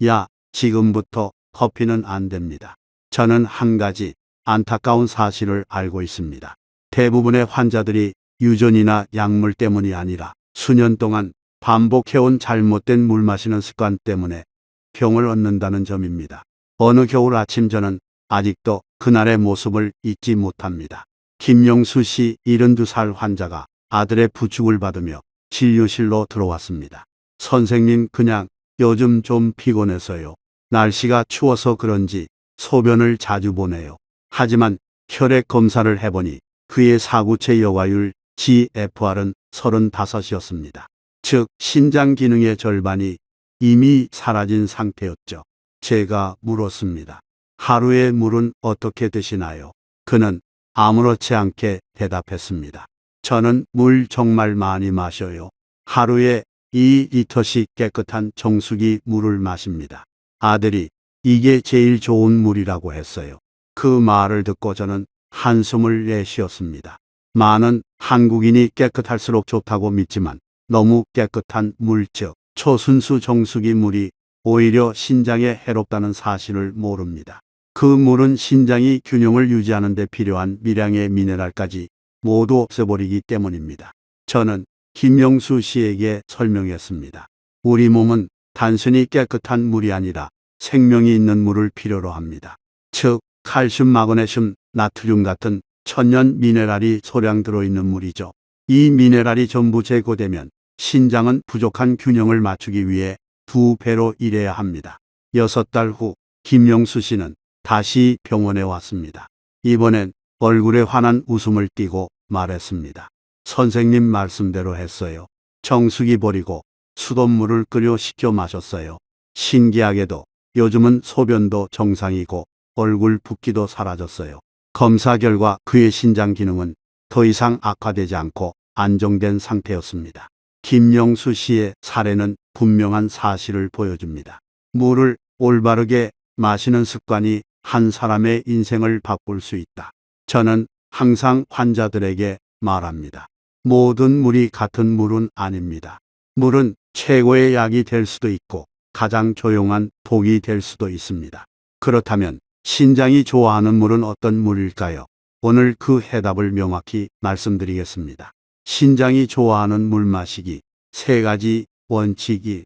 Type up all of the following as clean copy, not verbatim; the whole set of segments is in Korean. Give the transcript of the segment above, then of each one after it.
야, 지금부터 커피는 안 됩니다. 저는 한 가지 안타까운 사실을 알고 있습니다. 대부분의 환자들이 유전이나 약물 때문이 아니라 수년 동안 반복해온 잘못된 물 마시는 습관 때문에 병을 얻는다는 점입니다. 어느 겨울 아침 저는 아직도 그날의 모습을 잊지 못합니다. 김영수 씨 72살 환자가 아들의 부축을 받으며 진료실로 들어왔습니다. 선생님, 그냥 요즘 좀 피곤해서요. 날씨가 추워서 그런지 소변을 자주 보내요. 하지만 혈액 검사를 해보니 그의 사구체 여과율 GFR은 35이었습니다. 즉 신장 기능의 절반이 이미 사라진 상태였죠. 제가 물었습니다. 하루에 물은 어떻게 드시나요? 그는 아무렇지 않게 대답했습니다. 저는 물 정말 많이 마셔요. 하루에 2리터씩 깨끗한 정수기 물을 마십니다. 아들이 이게 제일 좋은 물이라고 했어요. 그 말을 듣고 저는 한숨을 내쉬었습니다. 많은 한국인이 깨끗할수록 좋다고 믿지만 너무 깨끗한 물, 즉 초순수 정수기 물이 오히려 신장에 해롭다는 사실을 모릅니다. 그 물은 신장이 균형을 유지하는 데 필요한 미량의 미네랄까지 모두 없애버리기 때문입니다. 저는 김영수 씨에게 설명했습니다. 우리 몸은 단순히 깨끗한 물이 아니라 생명이 있는 물을 필요로 합니다. 즉 칼슘, 마그네슘, 나트륨 같은 천연 미네랄이 소량 들어있는 물이죠. 이 미네랄이 전부 제거되면 신장은 부족한 균형을 맞추기 위해 2배로 일해야 합니다. 6달 후 김영수 씨는 다시 병원에 왔습니다. 이번엔 얼굴에 환한 웃음을 띠고 말했습니다. 선생님 말씀대로 했어요. 정수기 버리고 수돗물을 끓여 식혀 마셨어요. 신기하게도 요즘은 소변도 정상이고 얼굴 붓기도 사라졌어요. 검사 결과 그의 신장 기능은 더 이상 악화되지 않고 안정된 상태였습니다. 김영수 씨의 사례는 분명한 사실을 보여줍니다. 물을 올바르게 마시는 습관이 한 사람의 인생을 바꿀 수 있다. 저는 항상 환자들에게 말합니다. 모든 물이 같은 물은 아닙니다. 물은 최고의 약이 될 수도 있고 가장 조용한 독이 될 수도 있습니다. 그렇다면 신장이 좋아하는 물은 어떤 물일까요? 오늘 그 해답을 명확히 말씀드리겠습니다. 신장이 좋아하는 물 마시기 3가지 원칙이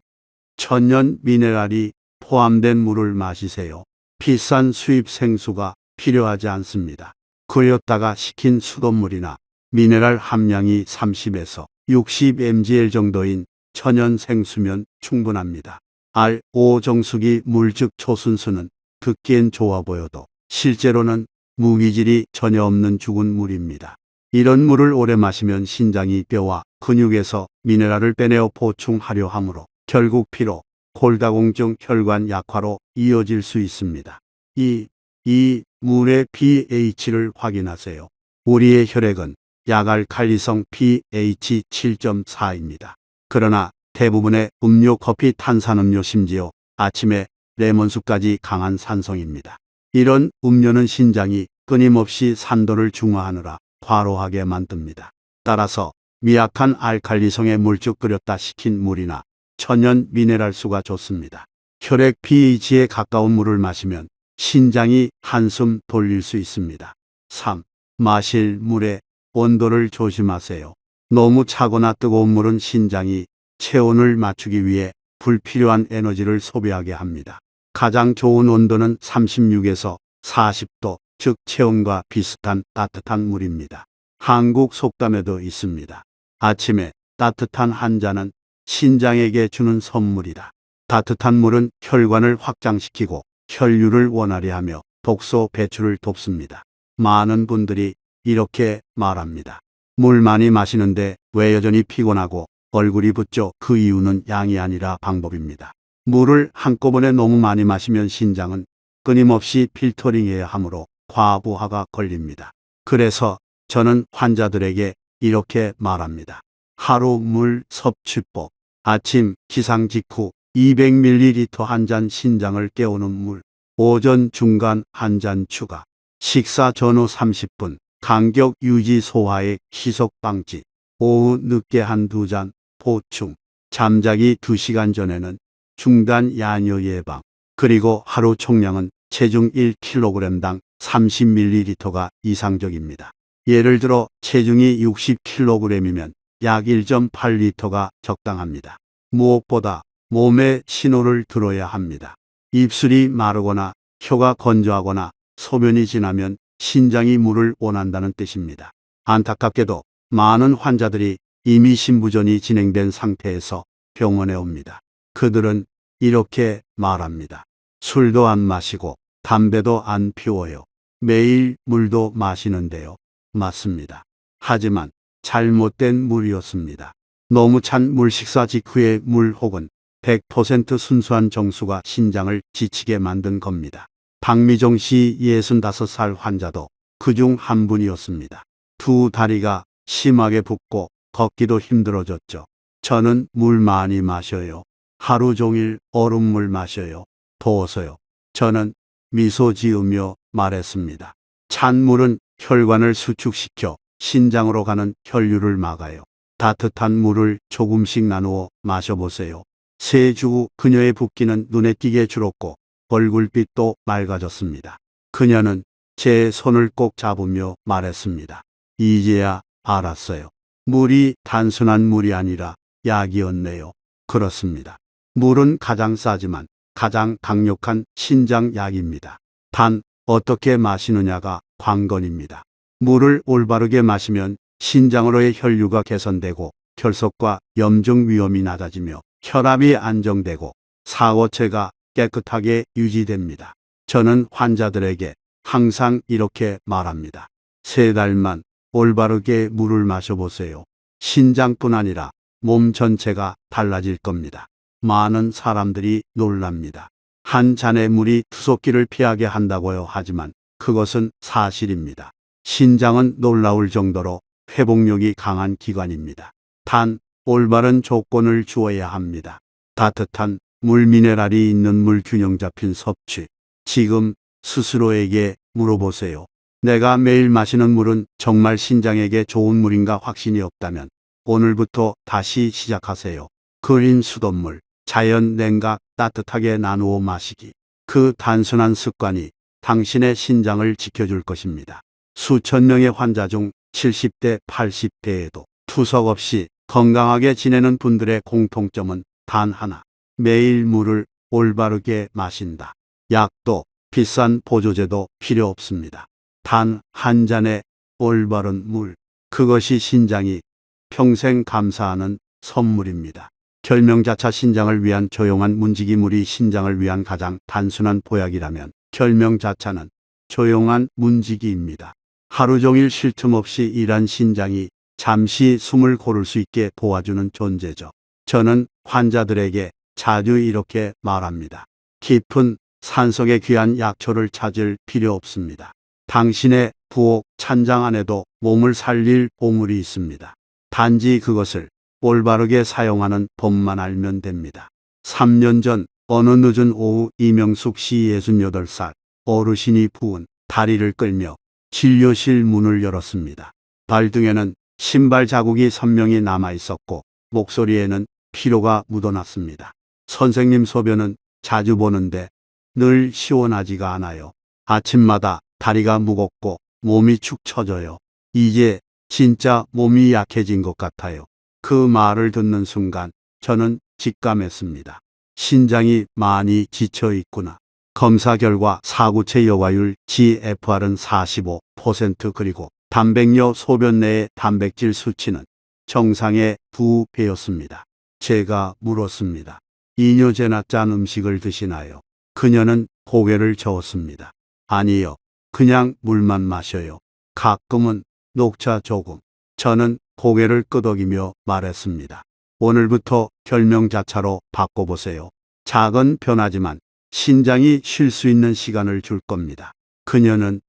천연 미네랄이 포함된 물을 마시세요. 비싼 수입 생수가 필요하지 않습니다. 끓였다가 식힌 수돗물이나 미네랄 함량이 30에서 60mgl 정도인 천연 생수면 충분합니다. RO 정수기 물, 즉 초순수는 듣기엔 좋아 보여도 실제로는 무기질이 전혀 없는 죽은 물입니다. 이런 물을 오래 마시면 신장이 뼈와 근육에서 미네랄을 빼내어 보충하려 하므로 결국 피로, 골다공증, 혈관 약화로 이어질 수 있습니다. 이 물의 pH를 확인하세요. 우리의 혈액은 약알칼리성 pH 7.4입니다. 그러나 대부분의 음료, 커피, 탄산음료, 심지어 아침에 레몬수까지 강한 산성입니다. 이런 음료는 신장이 끊임없이 산도를 중화하느라 과로하게 만듭니다. 따라서 미약한 알칼리성의 물쭉 끓였다 식힌 물이나 천연 미네랄수가 좋습니다. 혈액 pH에 가까운 물을 마시면 신장이 한숨 돌릴 수 있습니다. 3. 마실 물의 온도를 조심하세요. 너무 차거나 뜨거운 물은 신장이 체온을 맞추기 위해 불필요한 에너지를 소비하게 합니다. 가장 좋은 온도는 36에서 40도, 즉 체온과 비슷한 따뜻한 물입니다. 한국 속담에도 있습니다. 아침에 따뜻한 한 잔은 신장에게 주는 선물이다. 따뜻한 물은 혈관을 확장시키고 혈류를 원활히 하며 독소 배출을 돕습니다. 많은 분들이 이렇게 말합니다. 물 많이 마시는데 왜 여전히 피곤하고 얼굴이 붓죠? 그 이유는 양이 아니라 방법입니다. 물을 한꺼번에 너무 많이 마시면 신장은 끊임없이 필터링해야 하므로 과부하가 걸립니다. 그래서 저는 환자들에게 이렇게 말합니다. 하루 물 섭취법. 아침 기상 직후 200ml 한 잔 신장을 깨우는 물. 오전 중간 한 잔 추가. 식사 전후 30분. 간격 유지, 소화액 희석 방지. 오후 늦게 한두 잔 보충. 잠자기 2시간 전에는 중단 야뇨 예방, 그리고 하루 총량은 체중 1kg당 30ml가 이상적입니다. 예를 들어 체중이 60kg이면 약 1.8리터가 적당합니다. 무엇보다 몸에 신호를 들어야 합니다. 입술이 마르거나 혀가 건조하거나 소변이 지나면 신장이 물을 원한다는 뜻입니다. 안타깝게도 많은 환자들이 이미 신부전이 진행된 상태에서 병원에 옵니다. 그들은 이렇게 말합니다. 술도 안 마시고 담배도 안 피워요. 매일 물도 마시는데요. 맞습니다. 하지만 잘못된 물이었습니다. 너무 찬 물, 식사 직후의 물 혹은 100% 순수한 정수가 신장을 지치게 만든 겁니다. 박미종 씨 65살 환자도 그중 한 분이었습니다. 두 다리가 심하게 붓고 걷기도 힘들어졌죠. 저는 물 많이 마셔요. 하루 종일 얼음물 마셔요. 더워서요. 저는 미소 지으며 말했습니다. 찬 물은 혈관을 수축시켜 신장으로 가는 혈류를 막아요. 따뜻한 물을 조금씩 나누어 마셔보세요. 세 주 후 그녀의 붓기는 눈에 띄게 줄었고 얼굴빛도 맑아졌습니다. 그녀는 제 손을 꼭 잡으며 말했습니다. 이제야 알았어요. 물이 단순한 물이 아니라 약이었네요. 그렇습니다. 물은 가장 싸지만 가장 강력한 신장약입니다. 단 어떻게 마시느냐가 관건입니다. 물을 올바르게 마시면 신장으로의 혈류가 개선되고 결석과 염증 위험이 낮아지며 혈압이 안정되고 사고체가 깨끗하게 유지됩니다. 저는 환자들에게 항상 이렇게 말합니다. 3달만 올바르게 물을 마셔보세요. 신장뿐 아니라 몸 전체가 달라질 겁니다. 많은 사람들이 놀랍니다. 한 잔의 물이 투석기를 피하게 한다고요. 하지만 그것은 사실입니다. 신장은 놀라울 정도로 회복력이 강한 기관입니다. 단 올바른 조건을 주어야 합니다. 따뜻한 물, 미네랄이 있는 물, 균형 잡힌 섭취. 지금 스스로에게 물어보세요. 내가 매일 마시는 물은 정말 신장에게 좋은 물인가? 확신이 없다면 오늘부터 다시 시작하세요. 그린 수돗물, 자연 냉각, 따뜻하게 나누어 마시기. 그 단순한 습관이 당신의 신장을 지켜줄 것입니다. 수천 명의 환자 중 70대, 80대에도 투석 없이 건강하게 지내는 분들의 공통점은 단 하나. 매일 물을 올바르게 마신다. 약도 비싼 보조제도 필요 없습니다. 단 한 잔의 올바른 물. 그것이 신장이 평생 감사하는 선물입니다. 결명자차, 신장을 위한 조용한 문지기. 물이 신장을 위한 가장 단순한 보약이라면 결명자차는 조용한 문지기입니다. 하루 종일 쉴 틈 없이 일한 신장이 잠시 숨을 고를 수 있게 도와주는 존재죠. 저는 환자들에게 자주 이렇게 말합니다. 깊은 산속의 귀한 약초를 찾을 필요 없습니다. 당신의 부엌 찬장 안에도 몸을 살릴 보물이 있습니다. 단지 그것을 올바르게 사용하는 법만 알면 됩니다. 3년 전 어느 늦은 오후 이명숙 씨 68살 어르신이 부은 다리를 끌며 진료실 문을 열었습니다. 발등에는 신발 자국이 선명히 남아 있었고 목소리에는 피로가 묻어났습니다. 선생님, 소변은 자주 보는데 늘 시원하지가 않아요. 아침마다 다리가 무겁고 몸이 축 처져요. 이제 진짜 몸이 약해진 것 같아요. 그 말을 듣는 순간 저는 직감했습니다. 신장이 많이 지쳐 있구나. 검사 결과 사구체 여과율 GFR은 45%, 그리고 단백뇨, 소변 내의 단백질 수치는 정상의 2배였습니다. 제가 물었습니다. 이뇨제나 짠 음식을 드시나요? 그녀는 고개를 저었습니다. 아니요. 그냥 물만 마셔요. 가끔은 녹차 조금. 저는 고개를 끄덕이며 말했습니다. 오늘부터 결명자차로 바꿔보세요. 작은 변화지만 신장이 쉴 수 있는 시간을 줄 겁니다. 그녀는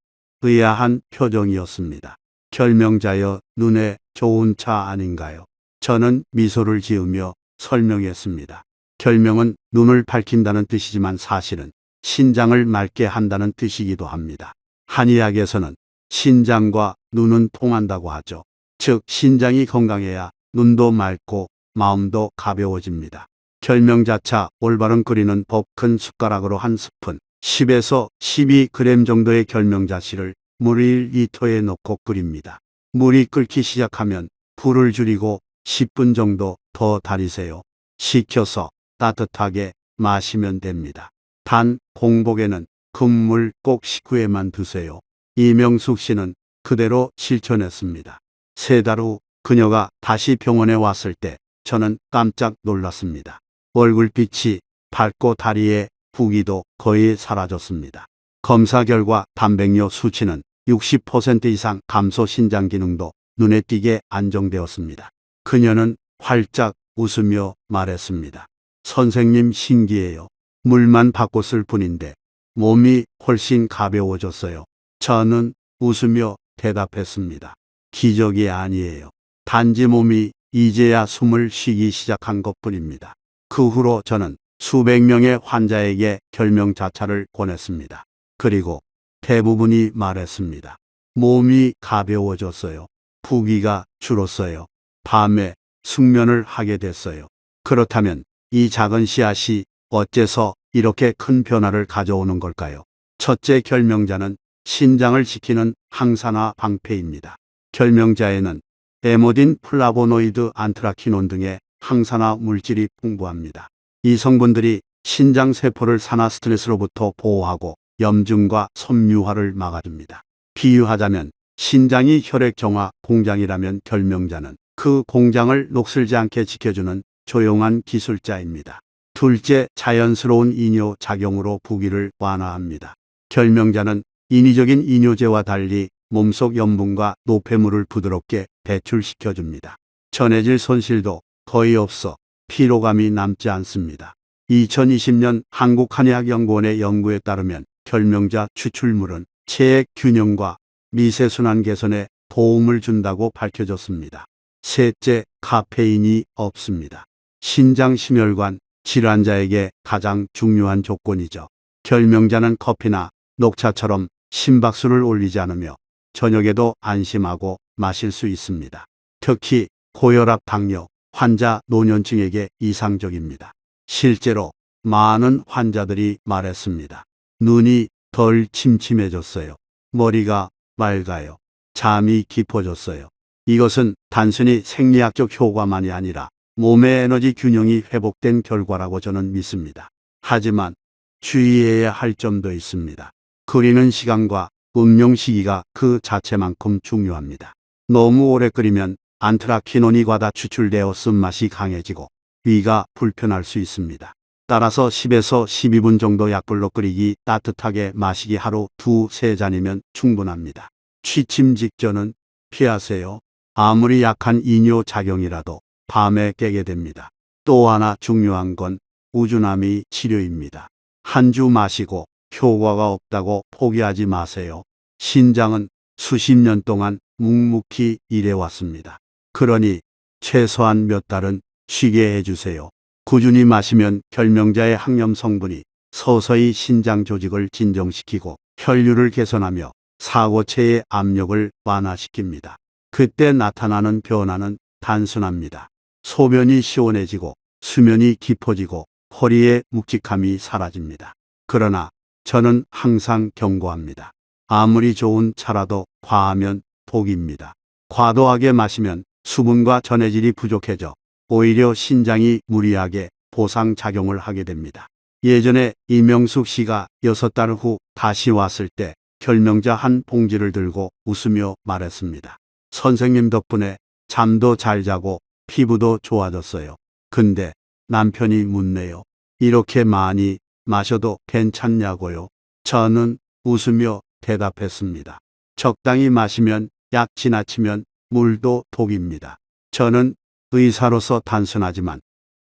의아한 표정이었습니다. 결명자여, 눈에 좋은 차 아닌가요? 저는 미소를 지으며 설명했습니다. 결명은 눈을 밝힌다는 뜻이지만 사실은 신장을 맑게 한다는 뜻이기도 합니다. 한의학에서는 신장과 눈은 통한다고 하죠. 즉 신장이 건강해야 눈도 맑고 마음도 가벼워집니다. 결명자차 올바른 끓이는 법 큰 숟가락으로 한 스푼, 10에서 12g 정도의 결명자씨를 물 1리터에 넣고 끓입니다. 물이 끓기 시작하면 불을 줄이고 10분 정도 더 달이세요. 식혀서 따뜻하게 마시면 됩니다. 단 공복에는 금물 꼭 식후에만 드세요. 이명숙 씨는 그대로 실천했습니다. 3달 후 그녀가 다시 병원에 왔을 때 저는 깜짝 놀랐습니다. 얼굴빛이 밝고 다리에 부기도 거의 사라졌습니다. 검사 결과 단백뇨 수치는 60% 이상 감소, 신장 기능도 눈에 띄게 안정되었습니다. 그녀는 활짝 웃으며 말했습니다. 선생님 신기해요. 물만 바꿨을 뿐인데 몸이 훨씬 가벼워졌어요. 저는 웃으며 대답했습니다. 기적이 아니에요. 단지 몸이 이제야 숨을 쉬기 시작한 것뿐입니다. 그 후로 저는 수백 명의 환자에게 결명자차를 권했습니다. 그리고 대부분이 말했습니다. 몸이 가벼워졌어요. 부기가 줄었어요. 밤에 숙면을 하게 됐어요. 그렇다면 이 작은 씨앗이 어째서 이렇게 큰 변화를 가져오는 걸까요? 첫째, 결명자는 신장을 지키는 항산화 방패입니다. 결명자에는 에모딘, 플라보노이드, 안트라키논 등의 항산화 물질이 풍부합니다. 이 성분들이 신장 세포를 산화 스트레스로부터 보호하고 염증과 섬유화를 막아줍니다. 비유하자면 신장이 혈액 정화 공장이라면 결명자는 그 공장을 녹슬지 않게 지켜주는 조용한 기술자입니다. 둘째, 자연스러운 이뇨 작용으로 부기를 완화합니다. 결명자는 인위적인 이뇨제와 달리 몸속 염분과 노폐물을 부드럽게 배출시켜줍니다. 전해질 손실도 거의 없어 피로감이 남지 않습니다. 2020년 한국한의학연구원의 연구에 따르면 결명자 추출물은 체액 균형과 미세순환 개선에 도움을 준다고 밝혀졌습니다. 셋째, 카페인이 없습니다. 신장심혈관 질환자에게 가장 중요한 조건이죠. 결명자는 커피나 녹차처럼 심박수를 올리지 않으며 저녁에도 안심하고 마실 수 있습니다. 특히 고혈압, 당뇨 환자, 노년층에게 이상적입니다. 실제로 많은 환자들이 말했습니다. 눈이 덜 침침해졌어요. 머리가 맑아요. 잠이 깊어졌어요. 이것은 단순히 생리학적 효과만이 아니라 몸의 에너지 균형이 회복된 결과라고 저는 믿습니다. 하지만 주의해야 할 점도 있습니다. 끓이는 시간과 음용 시기가 그 자체만큼 중요합니다. 너무 오래 끓이면 안트라키논이 과다 추출되어 쓴맛이 강해지고 위가 불편할 수 있습니다. 따라서 10에서 12분 정도 약불로 끓이기, 따뜻하게 마시기, 하루 2~3잔이면 충분합니다. 취침 직전은 피하세요. 아무리 약한 이뇨 작용이라도 밤에 깨게 됩니다. 또 하나 중요한 건 우주나미 치료입니다. 한 주 마시고 효과가 없다고 포기하지 마세요. 신장은 수십 년 동안 묵묵히 일해왔습니다. 그러니 최소한 몇 달은 쉬게 해주세요. 꾸준히 마시면 결명자의 항염 성분이 서서히 신장 조직을 진정시키고 혈류를 개선하며 사고체의 압력을 완화시킵니다. 그때 나타나는 변화는 단순합니다. 소변이 시원해지고 수면이 깊어지고 허리의 묵직함이 사라집니다. 그러나 저는 항상 경고합니다. 아무리 좋은 차라도 과하면 독입니다. 과도하게 마시면 수분과 전해질이 부족해져 오히려 신장이 무리하게 보상작용을 하게 됩니다. 예전에 이명숙 씨가 6달 후 다시 왔을 때 결명자 한 봉지를 들고 웃으며 말했습니다. 선생님 덕분에 잠도 잘 자고 피부도 좋아졌어요. 근데 남편이 묻네요. 이렇게 많이 마셔도 괜찮냐고요? 저는 웃으며 대답했습니다. 적당히 마시면 약, 지나치면 물도 독입니다. 저는 의사로서 단순하지만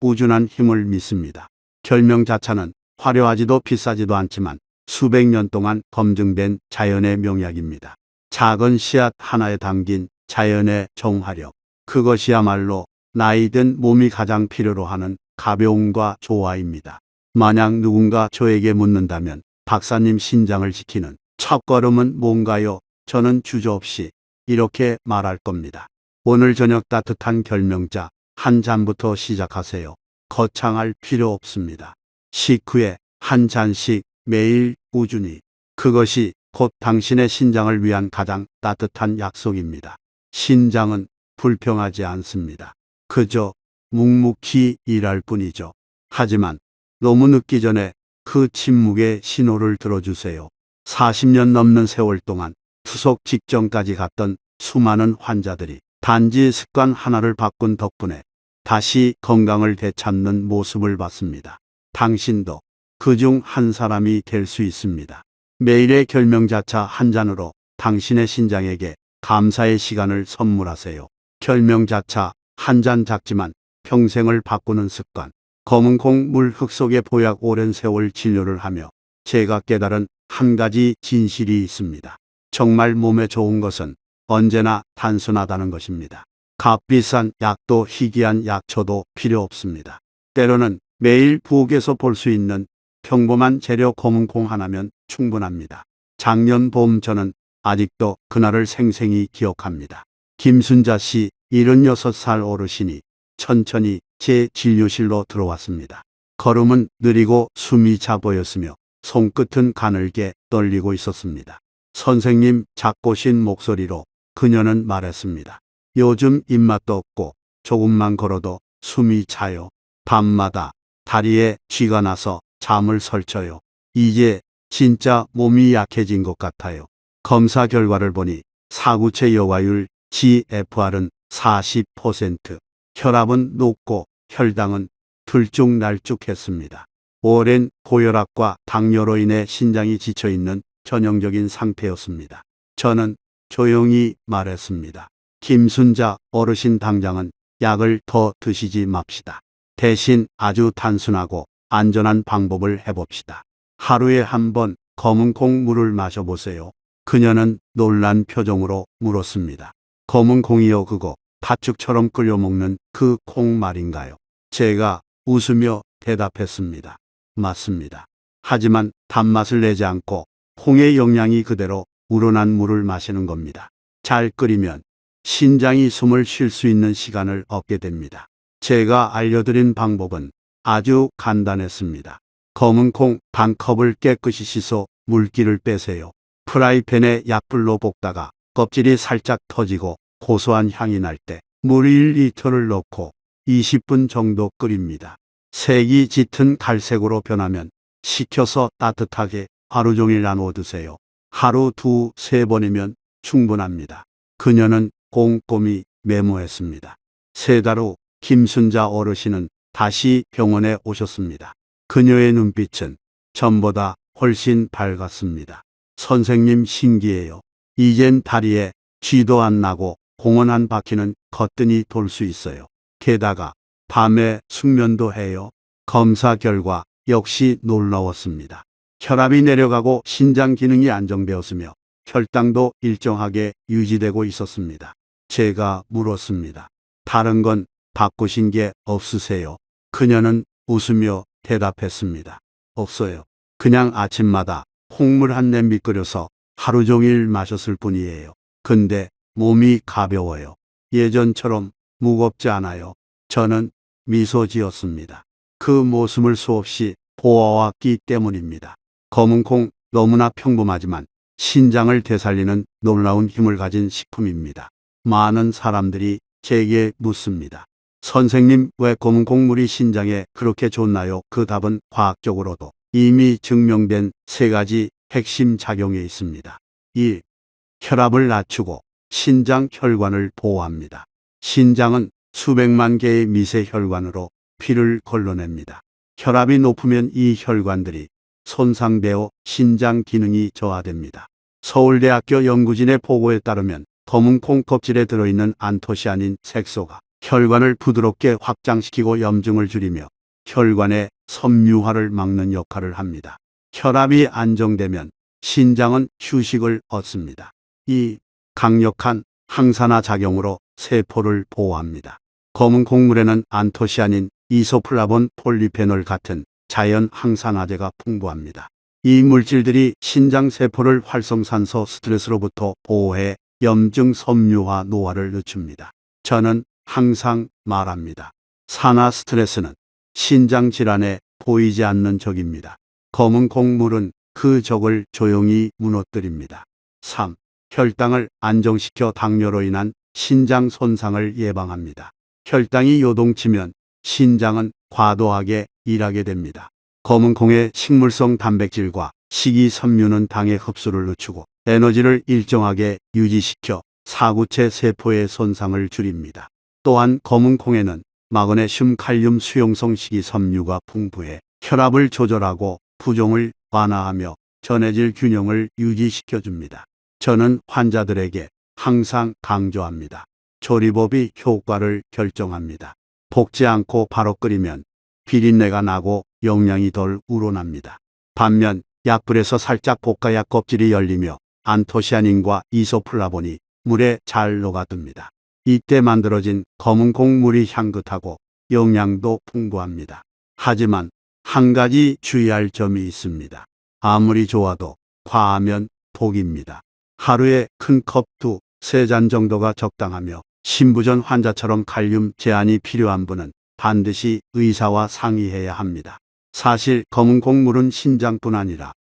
꾸준한 힘을 믿습니다. 결명자차는 화려하지도 비싸지도 않지만 수백 년 동안 검증된 자연의 명약입니다. 작은 씨앗 하나에 담긴 자연의 정화력, 그것이야말로 나이든 몸이 가장 필요로 하는 가벼움과 조화입니다. 만약 누군가 저에게 묻는다면 박사님, 신장을 지키는 첫걸음은 뭔가요? 저는 주저없이 이렇게 말할 겁니다. 오늘 저녁 따뜻한 결명자 한 잔부터 시작하세요. 거창할 필요 없습니다. 식후에 한 잔씩 매일 꾸준히. 그것이 곧 당신의 신장을 위한 가장 따뜻한 약속입니다. 신장은 불평하지 않습니다. 그저 묵묵히 일할 뿐이죠. 하지만 너무 늦기 전에 그 침묵의 신호를 들어주세요. 40년 넘는 세월 동안 투석 직전까지 갔던 수많은 환자들이 단지 습관 하나를 바꾼 덕분에 다시 건강을 되찾는 모습을 봤습니다. 당신도 그중 한 사람이 될 수 있습니다. 매일의 결명자차 한 잔으로 당신의 신장에게 감사의 시간을 선물하세요. 결명자차 한 잔 작지만 평생을 바꾸는 습관. 검은콩 물 흙 속에 보약 오랜 세월 진료를 하며 제가 깨달은 한 가지 진실이 있습니다. 정말 몸에 좋은 것은 언제나 단순하다는 것입니다. 값비싼 약도 희귀한 약초도 필요 없습니다. 때로는 매일 부엌에서 볼 수 있는 평범한 재료 검은콩 하나면 충분합니다. 작년 봄 저는 아직도 그날을 생생히 기억합니다. 김순자 씨 76살 어르신이 천천히 제 진료실로 들어왔습니다. 걸음은 느리고 숨이 차 보였으며 손끝은 가늘게 떨리고 있었습니다. 선생님, 작고신 목소리로 그녀는 말했습니다. 요즘 입맛도 없고 조금만 걸어도 숨이 차요. 밤마다 다리에 쥐가 나서 잠을 설쳐요. 이제 진짜 몸이 약해진 것 같아요. 검사 결과를 보니 사구체 여과율 GFR은 40%, 혈압은 높고 혈당은 들쭉날쭉했습니다. 오랜 고혈압과 당뇨로 인해 신장이 지쳐있는 전형적인 상태였습니다. 저는 조용히 말했습니다. 김순자 어르신, 당장은 약을 더 드시지 맙시다. 대신 아주 단순하고 안전한 방법을 해봅시다. 하루에 한 번 검은콩 물을 마셔보세요. 그녀는 놀란 표정으로 물었습니다. 검은콩이요, 그거 팥죽처럼 끓여 먹는 그 콩 말인가요? 제가 웃으며 대답했습니다. 맞습니다. 하지만 단맛을 내지 않고 콩의 영양이 그대로 우러난 물을 마시는 겁니다. 잘 끓이면 신장이 숨을 쉴 수 있는 시간을 얻게 됩니다. 제가 알려드린 방법은 아주 간단했습니다. 검은콩 반 컵을 깨끗이 씻어 물기를 빼세요. 프라이팬에 약불로 볶다가 껍질이 살짝 터지고 고소한 향이 날 때 물 1리터를 넣고 20분 정도 끓입니다. 색이 짙은 갈색으로 변하면 식혀서 따뜻하게 하루 종일 나누어 드세요. 하루 2~3번이면 충분합니다. 그녀는 꼼꼼히 메모했습니다. 3달 후 김순자 어르신은 다시 병원에 오셨습니다. 그녀의 눈빛은 전보다 훨씬 밝았습니다. 선생님, 신기해요. 이젠 다리에 쥐도 안 나고 공원 한 바퀴는 거뜬히 돌 수 있어요. 게다가 밤에 숙면도 해요. 검사 결과 역시 놀라웠습니다. 혈압이 내려가고 신장 기능이 안정되었으며 혈당도 일정하게 유지되고 있었습니다. 제가 물었습니다. 다른 건 바꾸신 게 없으세요? 그녀는 웃으며 대답했습니다. 없어요. 그냥 아침마다 콩물 한 냄비 끓여서 하루 종일 마셨을 뿐이에요. 근데 몸이 가벼워요. 예전처럼 무겁지 않아요. 저는 미소 지었습니다. 그 모습을 수없이 보아왔기 때문입니다. 검은콩, 너무나 평범하지만 신장을 되살리는 놀라운 힘을 가진 식품입니다. 많은 사람들이 제게 묻습니다. 선생님, 왜 검은콩물이 신장에 그렇게 좋나요? 그 답은 과학적으로도 이미 증명된 3가지 핵심 작용에 있습니다. 1. 혈압을 낮추고 신장 혈관을 보호합니다. 신장은 수백만 개의 미세 혈관으로 피를 걸러냅니다. 혈압이 높으면 이 혈관들이 손상되어 신장 기능이 저하됩니다. 서울대학교 연구진의 보고에 따르면 검은콩 껍질에 들어있는 안토시아닌 색소가 혈관을 부드럽게 확장시키고 염증을 줄이며 혈관의 섬유화를 막는 역할을 합니다. 혈압이 안정되면 신장은 휴식을 얻습니다. 2. 강력한 항산화 작용으로 세포를 보호합니다. 검은 콩물에는 안토시아닌, 이소플라본, 폴리페놀 같은 자연 항산화제가 풍부합니다. 이 물질들이 신장 세포를 활성산소 스트레스로부터 보호해 염증 섬유화 노화를 늦춥니다. 저는 항상 말합니다. 산화 스트레스는 신장 질환에 보이지 않는 적입니다. 검은 콩물은 그 적을 조용히 무너뜨립니다. 3. 혈당을 안정시켜 당뇨로 인한 신장 손상을 예방합니다. 혈당이 요동치면 신장은 과도하게 일하게 됩니다. 검은 콩의 식물성 단백질과 식이섬유는 당의 흡수를 늦추고 에너지를 일정하게 유지시켜 사구체 세포의 손상을 줄입니다. 또한 검은 콩에는 마그네슘, 칼륨, 수용성 식이섬유가 풍부해 혈압을 조절하고 부종을 완화하며 전해질 균형을 유지시켜줍니다. 저는 환자들에게 항상 강조합니다. 조리법이 효과를 결정합니다. 볶지 않고 바로 끓이면 비린내가 나고 영양이 덜 우러납니다. 반면 약불에서 살짝 볶아야 껍질이 열리며 안토시아닌과 이소플라본이 물에 잘 녹아듭니다. 이때 만들어진 검은 콩물이 향긋하고 영양도 풍부합니다. 하지만 한 가지 주의할 점이 있습니다. 아무리 좋아도 과하면 독입니다. 하루에 큰 컵 2~3잔 정도가 적당하며 신부전 환자처럼 칼륨 제한이 필요한 분은 반드시 의사와 상의해야 합니다. 사실 검은 콩물은 신장뿐 아니라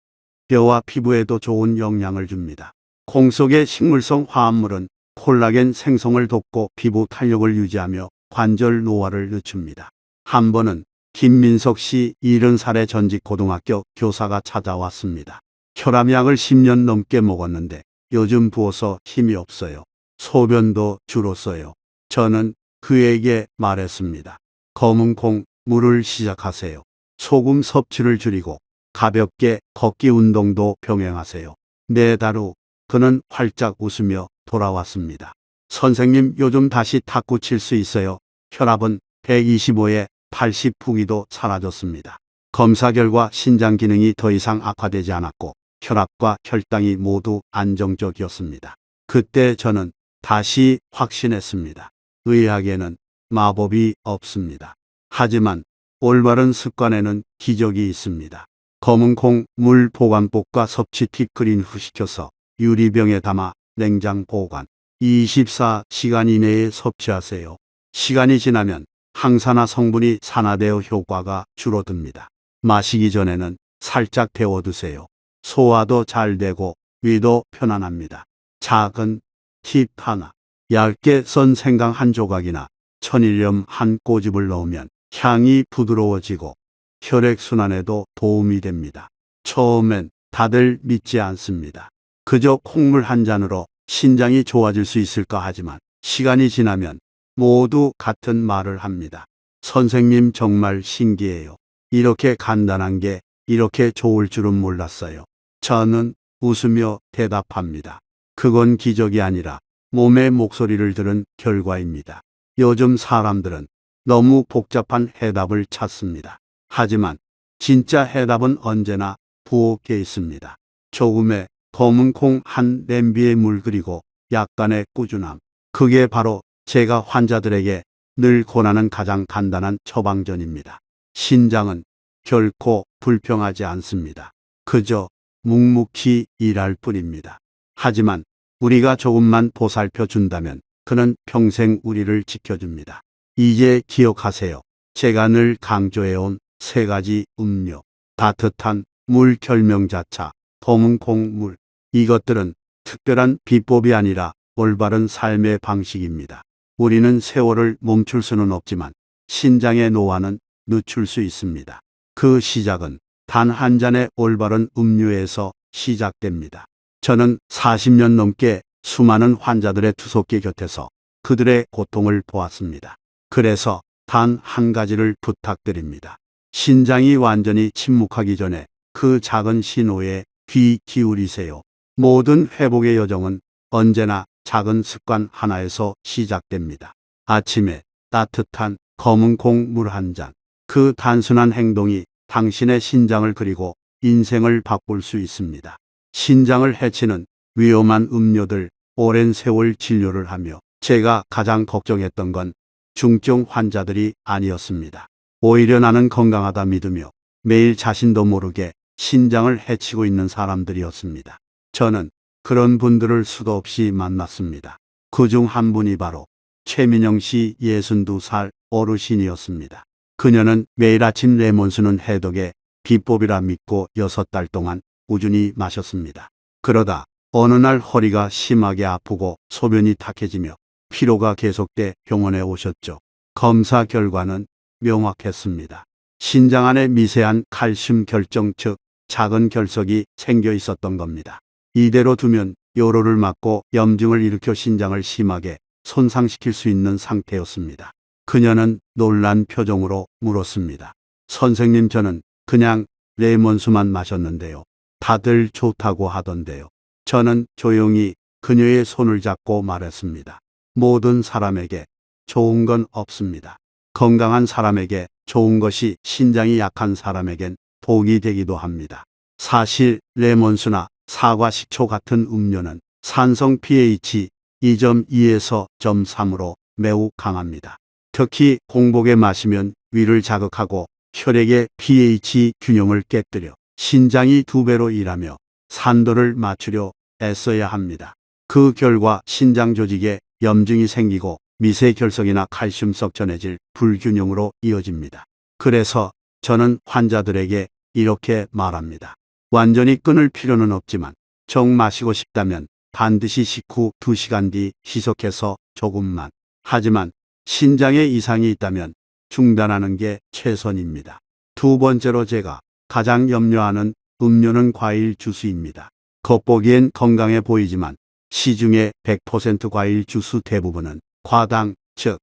뼈와 피부에도 좋은 영향을 줍니다. 콩 속의 식물성 화합물은 콜라겐 생성을 돕고 피부 탄력을 유지하며 관절 노화를 늦춥니다. 한 번은 김민석 씨 70살의 전직 고등학교 교사가 찾아왔습니다. 혈압약을 10년 넘게 먹었는데 요즘 부어서 힘이 없어요. 소변도 줄었어요. 저는 그에게 말했습니다. 검은 콩 물을 시작하세요. 소금 섭취를 줄이고 가볍게 걷기 운동도 병행하세요. 4달 후 그는 활짝 웃으며 돌아왔습니다. 선생님, 요즘 다시 탁구 칠 수 있어요. 혈압은 125에 80 부기도 사라졌습니다. 검사 결과 신장 기능이 더 이상 악화되지 않았고 혈압과 혈당이 모두 안정적이었습니다. 그때 저는 다시 확신했습니다. 의학에는 마법이 없습니다. 하지만 올바른 습관에는 기적이 있습니다. 검은 콩 물 보관법과 섭취 팁 그린 후 식혀서 유리병에 담아 냉장 보관. 24시간 이내에 섭취하세요. 시간이 지나면 항산화 성분이 산화되어 효과가 줄어듭니다. 마시기 전에는 살짝 데워두세요. 소화도 잘 되고 위도 편안합니다. 작은 팁 하나. 얇게 썬 생강 한 조각이나 천일염 한 꼬집을 넣으면 향이 부드러워지고 혈액순환에도 도움이 됩니다. 처음엔 다들 믿지 않습니다. 그저 콩물 한 잔으로 신장이 좋아질 수 있을까 하지만 시간이 지나면 모두 같은 말을 합니다. 선생님, 정말 신기해요. 이렇게 간단한 게 이렇게 좋을 줄은 몰랐어요. 저는 웃으며 대답합니다. 그건 기적이 아니라 몸의 목소리를 들은 결과입니다. 요즘 사람들은 너무 복잡한 해답을 찾습니다. 하지만 진짜 해답은 언제나 부엌에 있습니다. 조금의 검은 콩 한 냄비에 물 그리고 약간의 꾸준함. 그게 바로 제가 환자들에게 늘 권하는 가장 간단한 처방전입니다. 신장은 결코 불평하지 않습니다. 그저 묵묵히 일할 뿐입니다. 하지만 우리가 조금만 보살펴 준다면 그는 평생 우리를 지켜줍니다. 이제 기억하세요. 제가 늘 강조해온 3가지 음료. 따뜻한 물 결명자차, 검은 콩물. 이것들은 특별한 비법이 아니라 올바른 삶의 방식입니다. 우리는 세월을 멈출 수는 없지만 신장의 노화는 늦출 수 있습니다. 그 시작은 단 한 잔의 올바른 음료에서 시작됩니다. 저는 40년 넘게 수많은 환자들의 투석기 곁에서 그들의 고통을 보았습니다. 그래서 단 한 가지를 부탁드립니다. 신장이 완전히 침묵하기 전에 그 작은 신호에 귀 기울이세요. 모든 회복의 여정은 언제나 작은 습관 하나에서 시작됩니다. 아침에 따뜻한 검은 콩 물 한 잔. 그 단순한 행동이 당신의 신장을 그리고 인생을 바꿀 수 있습니다. 신장을 해치는 위험한 음료들, 오랜 세월 진료를 하며 제가 가장 걱정했던 건 중증 환자들이 아니었습니다. 오히려 나는 건강하다 믿으며 매일 자신도 모르게 신장을 해치고 있는 사람들이었습니다. 저는 그런 분들을 수도 없이 만났습니다. 그중 한 분이 바로 최민영 씨 62살 어르신이었습니다. 그녀는 매일 아침 레몬수는 해독의 비법이라 믿고 6달 동안 꾸준히 마셨습니다. 그러다 어느 날 허리가 심하게 아프고 소변이 탁해지며 피로가 계속돼 병원에 오셨죠. 검사 결과는 명확했습니다. 신장 안에 미세한 칼슘 결정 즉 작은 결석이 생겨 있었던 겁니다. 이대로 두면 요로를 맞고 염증을 일으켜 신장을 심하게 손상시킬 수 있는 상태였습니다. 그녀는 놀란 표정으로 물었습니다. 선생님, 저는 그냥 레몬수만 마셨는데요. 다들 좋다고 하던데요. 저는 조용히 그녀의 손을 잡고 말했습니다. 모든 사람에게 좋은 건 없습니다. 건강한 사람에게 좋은 것이 신장이 약한 사람에겐 독이 되기도 합니다. 사실 레몬수나 사과 식초 같은 음료는 산성 pH 2.2에서 0.3으로 매우 강합니다. 특히 공복에 마시면 위를 자극하고 혈액의 pH 균형을 깨뜨려 신장이 2배로 일하며 산도를 맞추려 애써야 합니다. 그 결과 신장 조직에 염증이 생기고 미세결석이나 칼슘석 전해질 불균형으로 이어집니다. 그래서 저는 환자들에게 이렇게 말합니다. 완전히 끊을 필요는 없지만 정 마시고 싶다면 반드시 식후 2시간 뒤 희석해서 조금만. 하지만 신장에 이상이 있다면 중단하는 게 최선입니다. 두 번째로 제가 가장 염려하는 음료는 과일 주스입니다. 겉보기엔 건강해 보이지만 시중의 100% 과일 주스 대부분은 과당, 즉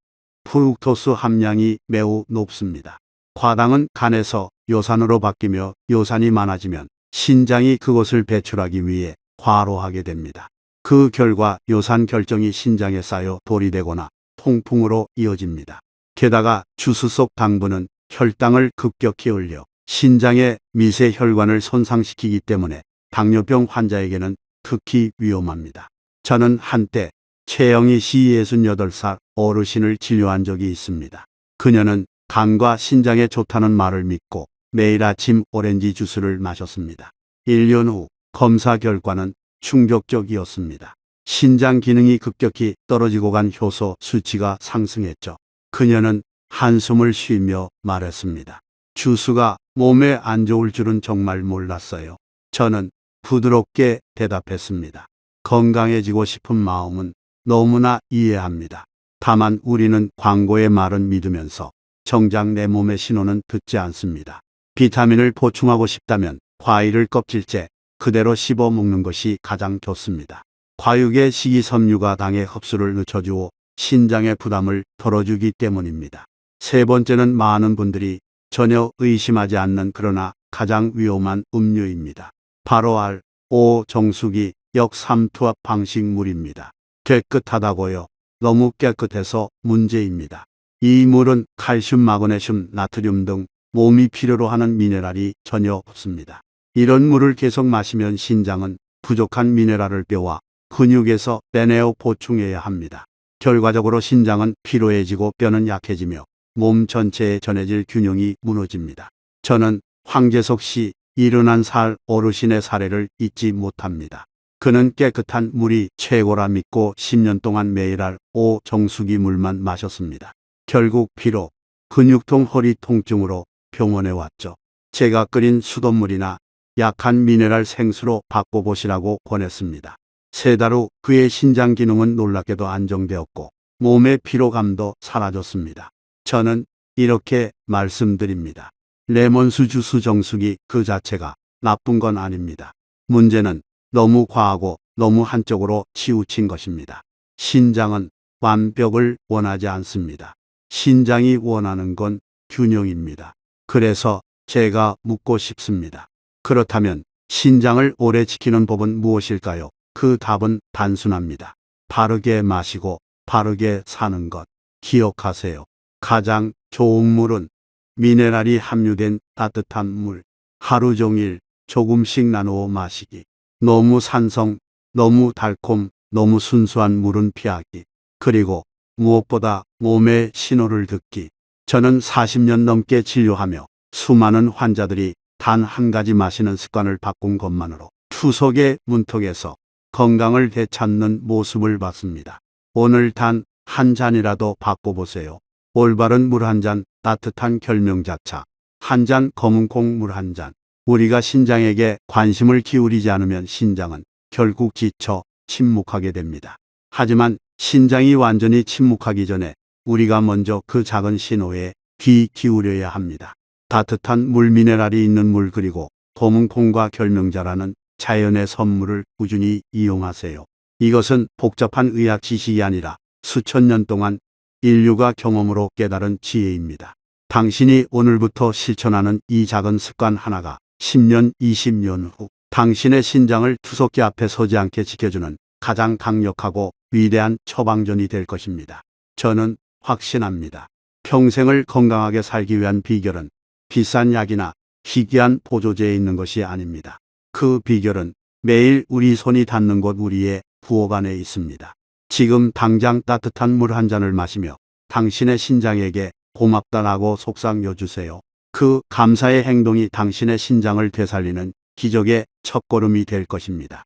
프룩토스 함량이 매우 높습니다. 과당은 간에서 요산으로 바뀌며 요산이 많아지면 신장이 그것을 배출하기 위해 과로하게 됩니다. 그 결과 요산 결정이 신장에 쌓여 돌이 되거나 통풍으로 이어집니다. 게다가 주스 속 당분은 혈당을 급격히 올려 신장의 미세 혈관을 손상시키기 때문에 당뇨병 환자에게는 특히 위험합니다. 저는 한때 최영희 씨 68살 어르신을 진료한 적이 있습니다. 그녀는 간과 신장에 좋다는 말을 믿고 매일 아침 오렌지 주스를 마셨습니다. 1년 후 검사 결과는 충격적이었습니다. 신장 기능이 급격히 떨어지고 간 효소 수치가 상승했죠. 그녀는 한숨을 쉬며 말했습니다. 주스가 몸에 안 좋을 줄은 정말 몰랐어요. 저는 부드럽게 대답했습니다. 건강해지고 싶은 마음은 너무나 이해합니다. 다만 우리는 광고의 말은 믿으면서 정작 내 몸의 신호는 듣지 않습니다. 비타민을 보충하고 싶다면 과일을 껍질째 그대로 씹어 먹는 것이 가장 좋습니다. 과육의 식이섬유가 당의 흡수를 늦춰주어 신장의 부담을 덜어주기 때문입니다. 세 번째는 많은 분들이 전혀 의심하지 않는 그러나 가장 위험한 음료입니다. 바로 RO 정수기 역삼투압 방식 물입니다. 깨끗하다고요? 너무 깨끗해서 문제입니다. 이 물은 칼슘, 마그네슘, 나트륨 등 몸이 필요로 하는 미네랄이 전혀 없습니다. 이런 물을 계속 마시면 신장은 부족한 미네랄을 뼈와 근육에서 빼내어 보충해야 합니다. 결과적으로 신장은 피로해지고 뼈는 약해지며 몸 전체에 전해질 균형이 무너집니다. 저는 황재석 씨 71살 어르신의 사례를 잊지 못합니다. 그는 깨끗한 물이 최고라 믿고 10년 동안 매일 RO 정수기 물만 마셨습니다. 결국 피로, 근육통, 허리 통증으로 병원에 왔죠. 제가 끓인 수돗물이나 약한 미네랄 생수로 바꿔보시라고 권했습니다. 3달 후 그의 신장 기능은 놀랍게도 안정되었고 몸의 피로감도 사라졌습니다. 저는 이렇게 말씀드립니다. 레몬수 주스 정수기 그 자체가 나쁜 건 아닙니다. 문제는 너무 과하고 너무 한쪽으로 치우친 것입니다. 신장은 완벽을 원하지 않습니다. 신장이 원하는 건 균형입니다. 그래서 제가 묻고 싶습니다. 그렇다면 신장을 오래 지키는 법은 무엇일까요? 그 답은 단순합니다. 바르게 마시고 바르게 사는 것. 기억하세요. 가장 좋은 물은 미네랄이 함유된 따뜻한 물. 하루 종일 조금씩 나누어 마시기. 너무 산성, 너무 달콤, 너무 순수한 물은 피하기. 그리고 무엇보다 몸의 신호를 듣기. 저는 40년 넘게 진료하며 수많은 환자들이 단 한 가지 마시는 습관을 바꾼 것만으로 투석의 문턱에서 건강을 되찾는 모습을 봤습니다. 오늘 단 한 잔이라도 바꿔보세요. 올바른 물 한 잔 따뜻한 결명자차, 한 잔 검은콩 물 한 잔. 우리가 신장에게 관심을 기울이지 않으면 신장은 결국 지쳐 침묵하게 됩니다. 하지만 신장이 완전히 침묵하기 전에 우리가 먼저 그 작은 신호에 귀 기울여야 합니다. 따뜻한 물, 미네랄이 있는 물, 그리고 검은콩과 결명자라는 자연의 선물을 꾸준히 이용하세요. 이것은 복잡한 의학 지식이 아니라 수천 년 동안 인류가 경험으로 깨달은 지혜입니다. 당신이 오늘부터 실천하는 이 작은 습관 하나가 10년, 20년 후 당신의 신장을 투석기 앞에 서지 않게 지켜주는 가장 강력하고 위대한 처방전이 될 것입니다. 저는 확신합니다. 평생을 건강하게 살기 위한 비결은 비싼 약이나 희귀한 보조제에 있는 것이 아닙니다. 그 비결은 매일 우리 손이 닿는 곳, 우리의 부엌 안에 있습니다. 지금 당장 따뜻한 물 한 잔을 마시며 당신의 신장에게 고맙다라고 속삭여 주세요. 그 감사의 행동이 당신의 신장을 되살리는 기적의 첫걸음이 될 것입니다.